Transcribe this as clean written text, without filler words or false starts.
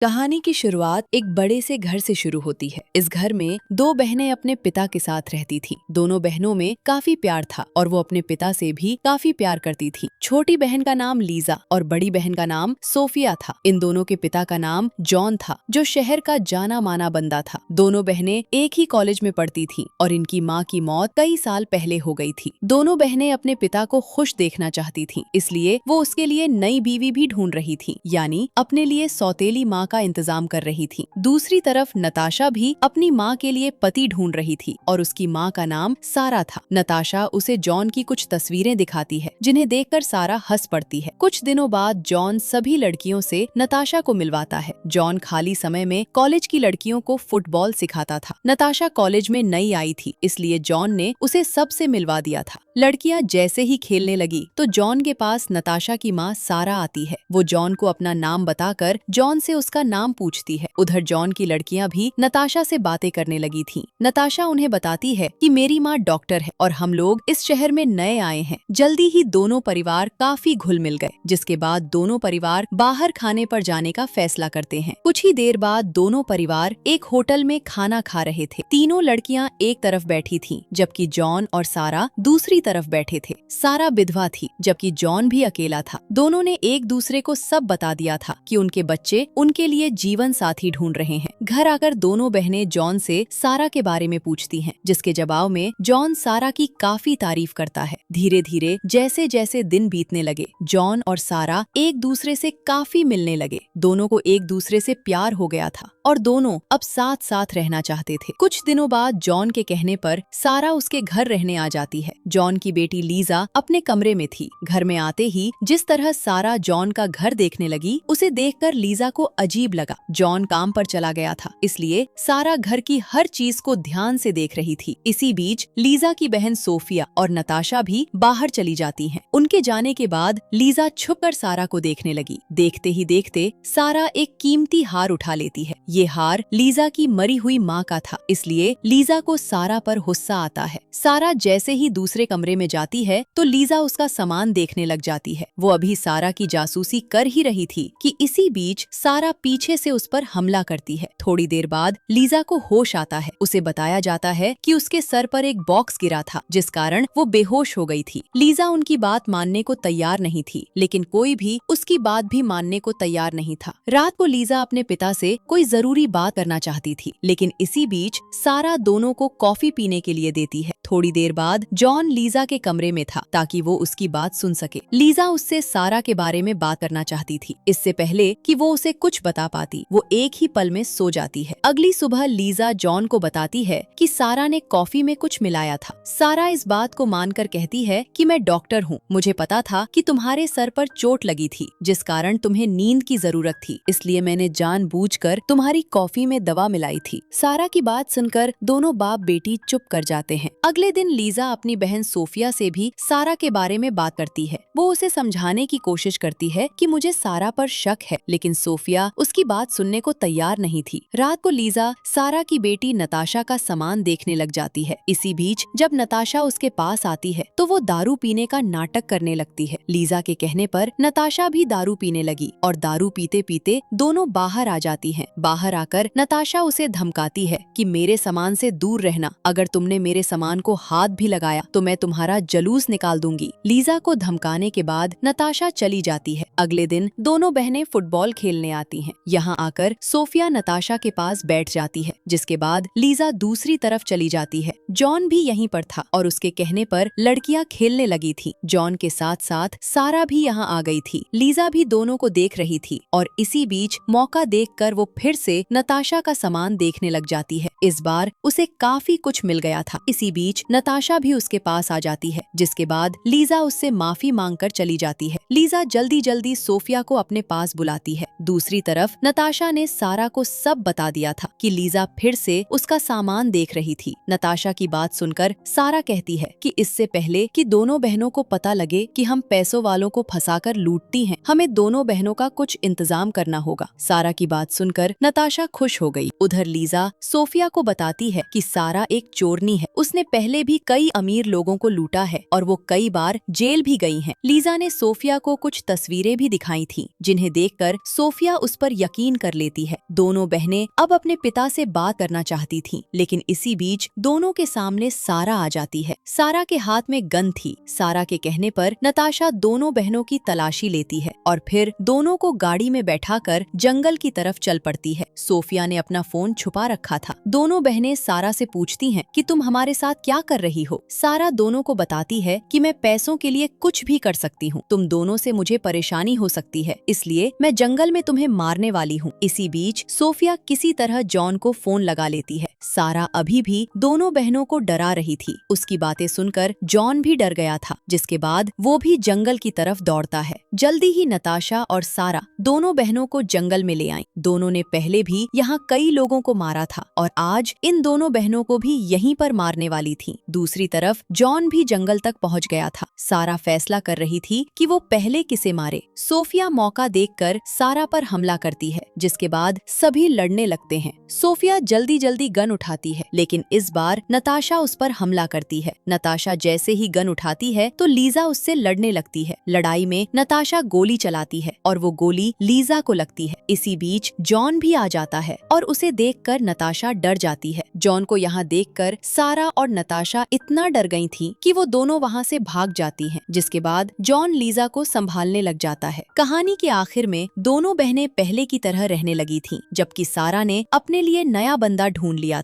कहानी की शुरुआत एक बड़े से घर से शुरू होती है। इस घर में दो बहनें अपने पिता के साथ रहती थीं। दोनों बहनों में काफी प्यार था और वो अपने पिता से भी काफी प्यार करती थी। छोटी बहन का नाम लीजा और बड़ी बहन का नाम सोफिया था। इन दोनों के पिता का नाम जॉन था, जो शहर का जाना माना बंदा था। दोनों बहनें एक ही कॉलेज में पढ़ती थीं और इनकी माँ की मौत कई साल पहले हो गई थी। दोनों बहनें अपने पिता को खुश देखना चाहती थीं, इसलिए वो उसके लिए नई बीवी भी ढूंढ रही थीं, यानी अपने लिए सौतेली माँ का इंतजाम कर रही थी। दूसरी तरफ नताशा भी अपनी माँ के लिए पति ढूंढ रही थी और उसकी माँ का नाम सारा था। नताशा उसे जॉन की कुछ तस्वीरें दिखाती है, जिन्हें देखकर सारा हंस पड़ती है। कुछ दिनों बाद जॉन सभी लड़कियों से नताशा को मिलवाता है। जॉन खाली समय में कॉलेज की लड़कियों को फुटबॉल सिखाता था। नताशा कॉलेज में नई आई थी, इसलिए जॉन ने उसे सबसे मिलवा दिया था। लड़कियां जैसे ही खेलने लगी तो जॉन के पास नताशा की माँ सारा आती है। वो जॉन को अपना नाम बताकर जॉन से उसका नाम पूछती है। उधर जॉन की लड़कियां भी नताशा से बातें करने लगी थीं। नताशा उन्हें बताती है कि मेरी माँ डॉक्टर है और हम लोग इस शहर में नए आए हैं। जल्दी ही दोनों परिवार काफी घुल मिल गए, जिसके बाद दोनों परिवार बाहर खाने पर जाने का फैसला करते हैं। कुछ ही देर बाद दोनों परिवार एक होटल में खाना खा रहे थे। तीनों लड़कियां एक तरफ बैठी थीं, जबकि जॉन और सारा दूसरी तरफ बैठे थे। सारा विधवा थी, जबकि जॉन भी अकेला था। दोनों ने एक दूसरे को सब बता दिया था कि उनके बच्चे उनके लिए जीवन साथी ढूंढ रहे हैं। घर आकर दोनों बहनें जॉन से सारा के बारे में पूछती हैं, जिसके जवाब में जॉन सारा की काफी तारीफ करता है। धीरे धीरे जैसे जैसे दिन बीतने लगे, जॉन और सारा एक दूसरे से काफी मिलने लगे। दोनों को एक दूसरे से प्यार हो गया था और दोनों अब साथ साथ रहना चाहते थे। कुछ दिनों बाद जॉन के कहने पर सारा उसके घर रहने आ जाती है। जॉन की बेटी लीजा अपने कमरे में थी। घर में आते ही जिस तरह सारा जॉन का घर देखने लगी, उसे देखकर लीजा को अजीब लगा। जॉन काम पर चला गया था, इसलिए सारा घर की हर चीज को ध्यान से देख रही थी। इसी बीच लीजा की बहन सोफिया और नताशा भी बाहर चली जाती हैं। उनके जाने के बाद लीजा छुपकर सारा को देखने लगी। देखते ही देखते सारा एक कीमती हार उठा लेती है। ये हार लीजा की मरी हुई माँ का था, इसलिए लीजा को सारा पर गुस्सा आता है। सारा जैसे ही दूसरे कमरे में जाती है तो लीजा उसका सामान देखने लग जाती है। वो अभी सारा की जासूसी कर ही रही थी कि इसी बीच सारा पीछे से उस पर हमला करती है। थोड़ी देर बाद लीजा को होश आता है। उसे बताया जाता है कि उसके सर पर एक बॉक्स गिरा था, जिस कारण वो बेहोश हो गई थी। लीजा उनकी बात मानने को तैयार नहीं थी, लेकिन कोई भी उसकी बात भी मानने को तैयार नहीं था। रात को लीजा अपने पिता से कोई जरूरी बात करना चाहती थी, लेकिन इसी बीच सारा दोनों को कॉफी पीने के लिए देती है। थोड़ी देर बाद जॉन लीजा के कमरे में था ताकि वो उसकी बात सुन सके। लीजा उससे सारा के बारे में बात करना चाहती थी, इससे पहले कि वो उसे कुछ बता पाती। वो एक ही पल में सो जाती है। अगली सुबह लीजा जॉन को बताती है कि सारा ने कॉफी में कुछ मिलाया था। सारा इस बात को मानकर कहती है कि मैं डॉक्टर हूँ, मुझे पता था कि तुम्हारे सर पर चोट लगी थी, जिस कारण तुम्हें नींद की जरूरत थी, इसलिए मैंने जानबूझकर तुम्हारी कॉफी में दवा मिलाई थी। सारा की बात सुनकर दोनों बाप बेटी चुप कर जाते हैं। अगले दिन लीजा अपनी बहन सोफिया से भी सारा के बारे में बात करती है। वो उसे समझाने की कोशिश करती है कि मुझे सारा पर शक है, लेकिन सोफिया उसकी बात सुनने को तैयार नहीं थी। रात को लीजा सारा की बेटी नताशा का सामान देखने लग जाती है। इसी बीच जब नताशा उसके पास आती है तो वो दारू पीने का नाटक करने लगती है। लीजा के कहने पर नताशा भी दारू पीने लगी और दारू पीते पीते दोनों बाहर आ जाती हैं। बाहर आकर नताशा उसे धमकाती है कि मेरे सामान से दूर रहना, अगर तुमने मेरे सामान को हाथ भी लगाया तो मैं तुम्हारा जलूस निकाल दूंगी। लीजा को धमकाने के बाद नताशा चली जाती है। अगले दिन दोनों बहनें फुटबॉल खेलने आती हैं। यहाँ आकर सोफिया नताशा के पास बैठ जाती है, जिसके बाद लीजा दूसरी तरफ चली जाती है। जॉन भी यहीं पर था और उसके कहने पर लड़कियां खेलने लगी थी। जॉन के साथ साथ सारा भी यहाँ आ गई थी। लीजा भी दोनों को देख रही थी और इसी बीच मौका देखकर वो फिर से नताशा का सामान देखने लग जाती है। इस बार उसे काफी कुछ मिल गया था। इसी बीच नताशा भी उसके पास आ जाती है, जिसके बाद लीजा उससे माफी मांगकर चली जाती है। लीजा जल्दी जल्दी सोफिया को अपने पास बुलाती है। दूसरी तरफ नताशा ने सारा को सब बता दिया था कि लीजा फिर से उसका सामान देख रही थी। नताशा की बात सुनकर सारा कहती है कि इससे पहले कि दोनों बहनों को पता लगे कि हम पैसों वालों को फंसाकर लूटती हैं, हमें दोनों बहनों का कुछ इंतजाम करना होगा। सारा की बात सुनकर नताशा खुश हो गई। उधर लीजा सोफिया को बताती है कि सारा एक चोरनी है, उसने पहले भी कई अमीर लोगों को लूटा है और वो कई बार जेल भी गई हैं। लीजा ने सोफिया को कुछ तस्वीरें भी दिखाई थीं, जिन्हें देखकर सोफिया उस पर पर यकीन कर लेती है। दोनों बहनें अब अपने पिता से बात करना चाहती थीं, लेकिन इसी बीच दोनों के सामने सारा आ जाती है। सारा के हाथ में गन थी। सारा के कहने पर नताशा दोनों बहनों की तलाशी लेती है और फिर दोनों को गाड़ी में बैठाकर जंगल की तरफ चल पड़ती है। सोफिया ने अपना फोन छुपा रखा था। दोनों बहनें सारा से पूछती हैं कि तुम हमारे साथ क्या कर रही हो। सारा दोनों को बताती है कि मैं पैसों के लिए कुछ भी कर सकती हूँ। तुम दोनों से मुझे परेशानी हो सकती है, इसलिए मैं जंगल में तुम्हें मारने वाली हूँ। इसी बीच सोफिया किसी तरह जॉन को फोन लगा लेती है। सारा अभी भी दोनों बहनों को डरा रही थी। उसकी बातें सुनकर जॉन भी डर गया था, जिसके बाद वो भी जंगल की तरफ दौड़ता है। जल्दी ही नताशा और सारा दोनों बहनों को जंगल में ले आईं। दोनों ने पहले भी यहाँ कई लोगों को मारा था और आज इन दोनों बहनों को भी यहीं पर मारने वाली थीं। दूसरी तरफ जॉन भी जंगल तक पहुँच गया था। सारा फैसला कर रही थी कि वो पहले किसे मारे। सोफिया मौका देखकर सारा पर हमला करती है, जिसके बाद सभी लड़ने लगते हैं। सोफिया जल्दी जल्दी गन उठाती है, लेकिन इस बार नताशा उस पर हमला करती है। नताशा जैसे ही गन उठाती है तो लीजा उससे लड़ने लगती है। लड़ाई में नताशा गोली चलाती है और वो गोली लीजा को लगती है। इसी बीच जॉन भी आ जाता है और उसे देखकर नताशा डर जाती है। जॉन को यहाँ देखकर सारा और नताशा इतना डर गई थी कि वो दोनों वहाँ से भाग जाती हैं, जिसके बाद जॉन लीजा को संभालने लग जाता है। कहानी के आखिर में दोनों बहनें पहले की तरह रहने लगी थीं, जबकि सारा ने अपने लिए नया बंदा ढूंढ लिया